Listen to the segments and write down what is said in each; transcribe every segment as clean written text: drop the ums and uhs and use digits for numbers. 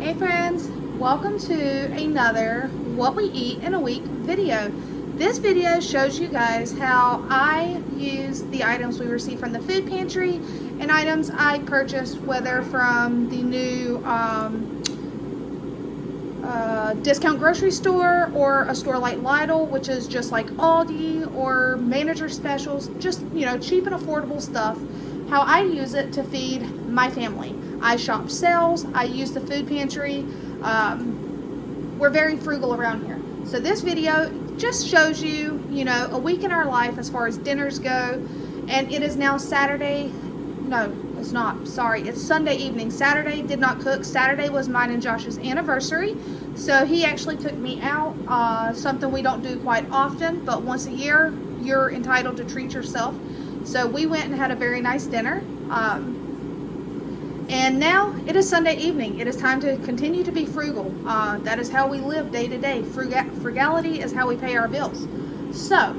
Hey friends, welcome to another What We Eat in a Week video. This video shows you guys how I use the items we receive from the food pantry and items I purchased, whether from the new discount grocery store or a store like Lidl, which is just like Aldi, or manager specials, just, you know, cheap and affordable stuff. How I use it to feed my family. I shop sales, I use the food pantry. We're very frugal around here. So this video just shows you, you know, a week in our life as far as dinners go. And it is now Saturday. No, it's not. Sorry, it's Sunday evening. Saturday did not cook. Saturday was mine and Josh's anniversary. So he actually took me out, something we don't do quite often, but once a year, you're entitled to treat yourself. So we went and had a very nice dinner. And now it is Sunday evening. It is time to continue to be frugal. That is how we live day to day. Frugality is how we pay our bills. So,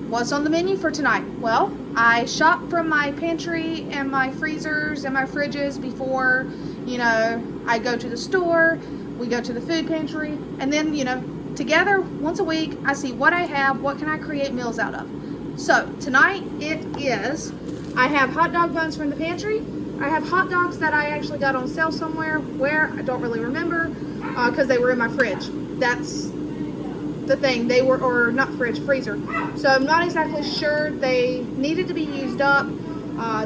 what's on the menu for tonight? Well, I shop from my pantry and my freezers and my fridges before, you know, I go to the store. We go to the food pantry. And then, you know, together, once a week, I see what I have, what can I create meals out of. So, tonight I have hot dog buns from the pantry. I have hot dogs that I actually got on sale somewhere where I don't really remember because they were in my fridge. That's the thing. They were, or not fridge, freezer. So I'm not exactly sure. They needed to be used up.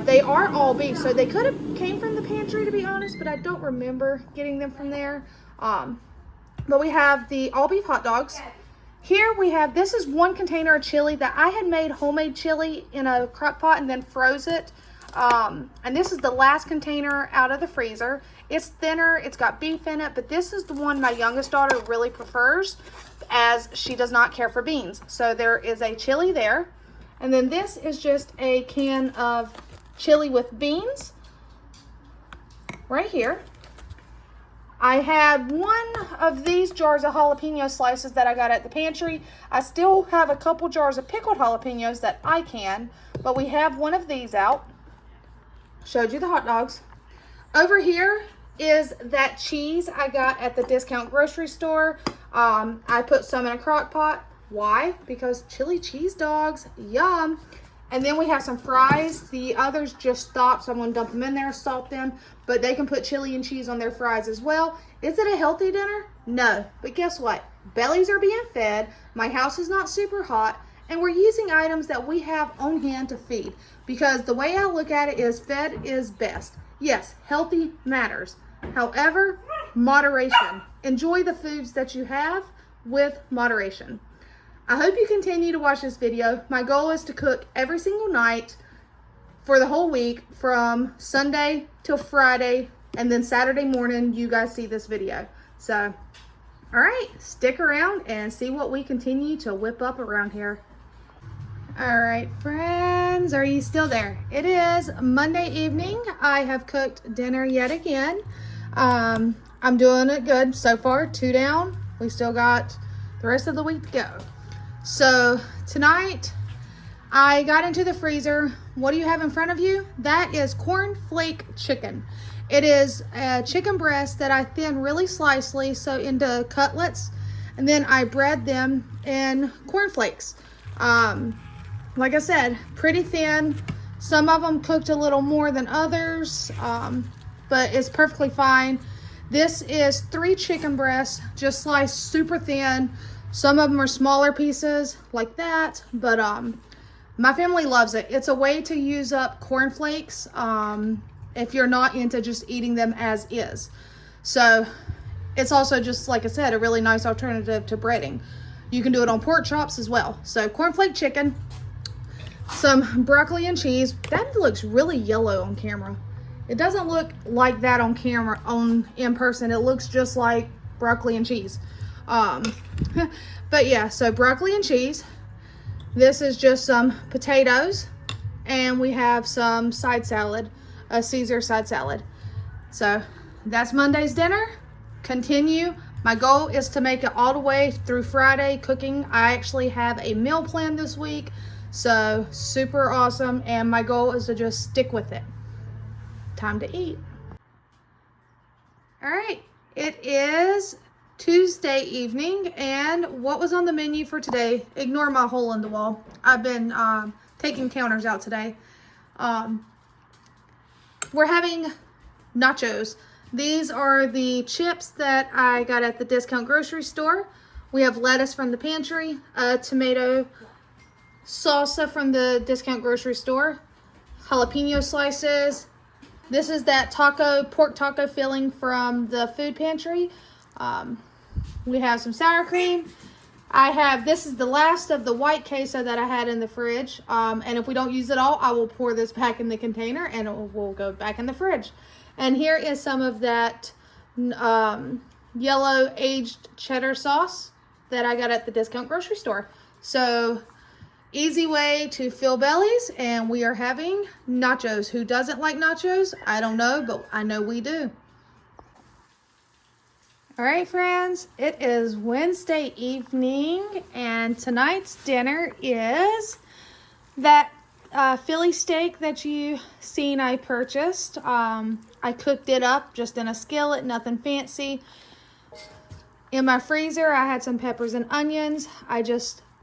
They are all beef, so they could have came from the pantry, to be honest, but I don't remember getting them from there. But we have the all beef hot dogs. Here we have, this is one container of chili that I had made homemade chili in a crock pot and then froze it. And this is the last container out of the freezer. It's thinner, it's got beef in it, but this is the one my youngest daughter really prefers, as she does not care for beans. So there is a chili there. And then this is just a can of chili with beans right here. I had one of these jars of jalapeno slices that I got at the pantry. I still have a couple jars of pickled jalapenos that I can, but we have one of these out. Showed you the hot dogs. Over here is that cheese I got at the discount grocery store. I put some in a crock pot. Why? Because chili cheese dogs, yum. And then we have some fries. The others just stopped, so I'm gonna dump them in there, salt them, but they can put chili and cheese on their fries as well. Is it a healthy dinner? No, but guess what? Bellies are being fed, my house is not super hot, and we're using items that we have on hand to feed. Because the way I look at it is fed is best. Yes, healthy matters. However, moderation. Enjoy the foods that you have with moderation. I hope you continue to watch this video. My goal is to cook every single night for the whole week from Sunday till Friday, and then Saturday morning you guys see this video. So, all right, stick around and see what we continue to whip up around here. All right, friends, are you still there? It is Monday evening. I have cooked dinner yet again. I'm doing it good so far. 2 down. We still got the rest of the week to go. So tonight I got into the freezer. What do you have in front of you? That is cornflake chicken. It is a chicken breast that I thin really slicely, so into cutlets, and then I bread them in cornflakes. Like I said, pretty thin. Some of them cooked a little more than others, but it's perfectly fine. This is 3 chicken breasts, just sliced super thin. Some of them are smaller pieces like that, but my family loves it. It's a way to use up cornflakes if you're not into just eating them as is. So it's also, just like I said, a really nice alternative to breading. You can do it on pork chops as well. So cornflake chicken, some broccoli and cheese. That looks really yellow on camera. It doesn't look like that on camera, in person. It looks just like broccoli and cheese. But yeah, so broccoli and cheese. This is just some potatoes, and we have some side salad, a Caesar side salad. So that's Monday's dinner. Continue. My goal is to make it all the way through Friday cooking. I actually have a meal plan this week, so super awesome, and my goal is to just stick with it. Time to eat. All right, It is Tuesday evening, and what was on the menu for today? Ignore my hole in the wall. I've been taking counters out today. We're having nachos. These are the chips that I got at the discount grocery store. We have lettuce from the pantry, tomato salsa from the discount grocery store, jalapeno slices. This is that pork taco filling from the food pantry. We have some sour cream. This is the last of the white queso that I had in the fridge. And if we don't use it all, I will pour this back in the container and it will go back in the fridge. And here is some of that yellow aged cheddar sauce that I got at the discount grocery store. So easy way to fill bellies, and we are having nachos. Who doesn't like nachos? I don't know, but I know we do. All right, friends, it is Wednesday evening, and tonight's dinner is that Philly steak that you seen I purchased. I cooked it up just in a skillet, nothing fancy. In my freezer, I had some peppers and onions.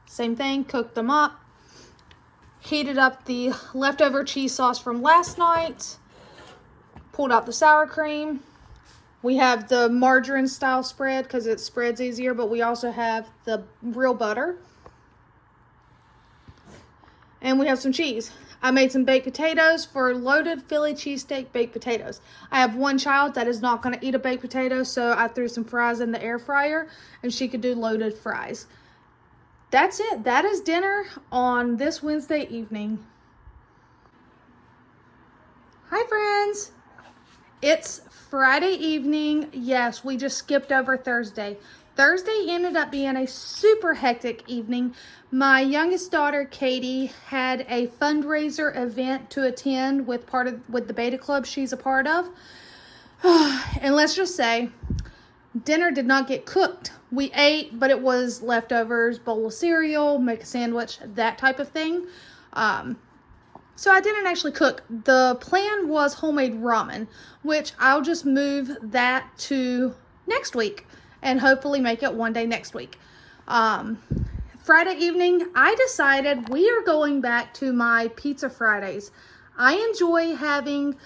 Same thing, cooked them up. Heated up the leftover cheese sauce from last night. Pulled out the sour cream. We have the margarine style spread because it spreads easier, but we also have the real butter. And we have some cheese. I made some baked potatoes for loaded Philly cheesesteak baked potatoes. I have one child that is not going to eat a baked potato, so I threw some fries in the air fryer and she could do loaded fries. That's it. That is dinner on this Wednesday evening. Hi, friends. It's Friday evening. Yes, we just skipped over Thursday. Thursday ended up being a super hectic evening. My youngest daughter, Katie, had a fundraiser event to attend with the beta club she's a part of. And let's just say, dinner did not get cooked. We ate, but it was leftovers, bowl of cereal, make a sandwich, that type of thing. So I didn't actually cook. The plan was homemade ramen, which I'll just move that to next week and hopefully make it one day next week. Friday evening, I decided we are going back to my pizza Fridays. I enjoy having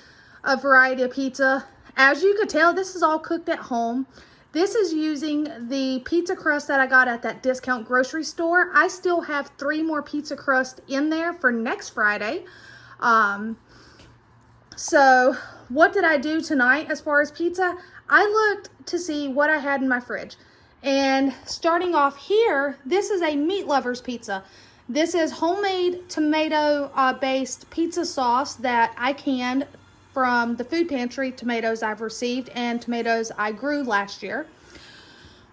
a variety of pizza. As you could tell, this is all cooked at home. This is using the pizza crust that I got at that discount grocery store. I still have 3 more pizza crust in there for next Friday. So what did I do tonight as far as pizza? I looked to see what I had in my fridge. And starting off here, this is a meat lovers pizza. This is homemade tomato based pizza sauce that I canned from the food pantry, tomatoes I've received and tomatoes I grew last year.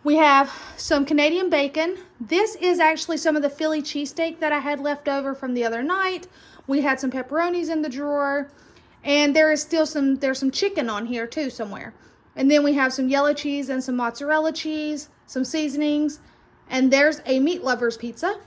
We have some Canadian bacon. This is actually some of the Philly cheesesteak that I had left over from the other night. We had some pepperonis in the drawer, and there's some chicken on here too somewhere. And then we have some yellow cheese and some mozzarella cheese, some seasonings, and there's a meat lovers pizza.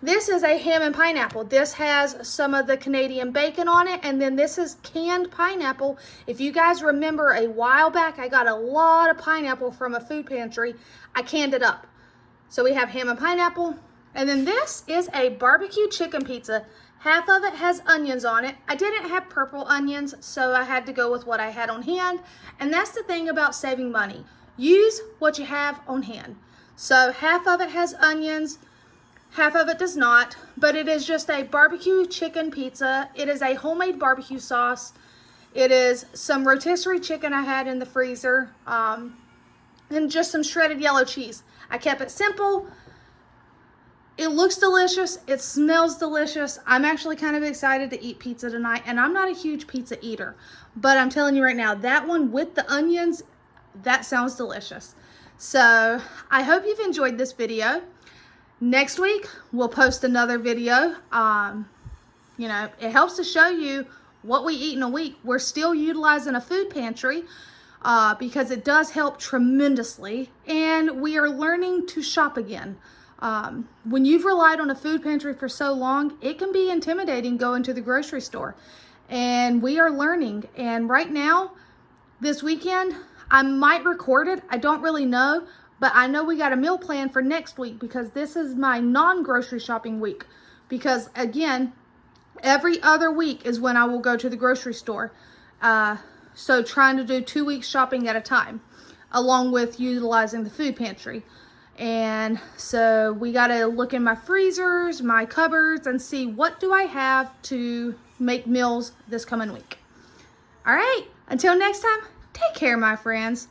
This is a ham and pineapple. This has some of the Canadian bacon on it, and then this is canned pineapple. If you guys remember a while back, I got a lot of pineapple from a food pantry. I canned it up. So we have ham and pineapple. And then this is a barbecue chicken pizza. Half of it has onions on it. I didn't have purple onions, so I had to go with what I had on hand. And that's the thing about saving money. Use what you have on hand. So half of it has onions. Half of it does not, but it is just a barbecue chicken pizza. It is a homemade barbecue sauce. It is some rotisserie chicken I had in the freezer, and just some shredded yellow cheese. I kept it simple. It looks delicious. It smells delicious. I'm actually kind of excited to eat pizza tonight, and I'm not a huge pizza eater, but I'm telling you right now, that one with the onions, that sounds delicious. So I hope you've enjoyed this video. Next week, we'll post another video. You know, it helps to show you what we eat in a week. We're still utilizing a food pantry because it does help tremendously. And we are learning to shop again. When you've relied on a food pantry for so long, it can be intimidating going to the grocery store. And we are learning. And right now, this weekend. I might record it. I don't really know, but I know we got a meal plan for next week because this is my non-grocery shopping week. Because again, every other week is when I will go to the grocery store. So trying to do 2 weeks shopping at a time, along with utilizing the food pantry. And so we got to look in my freezers, my cupboards, and see what do I have to make meals this coming week. All right, until next time, take care, my friends.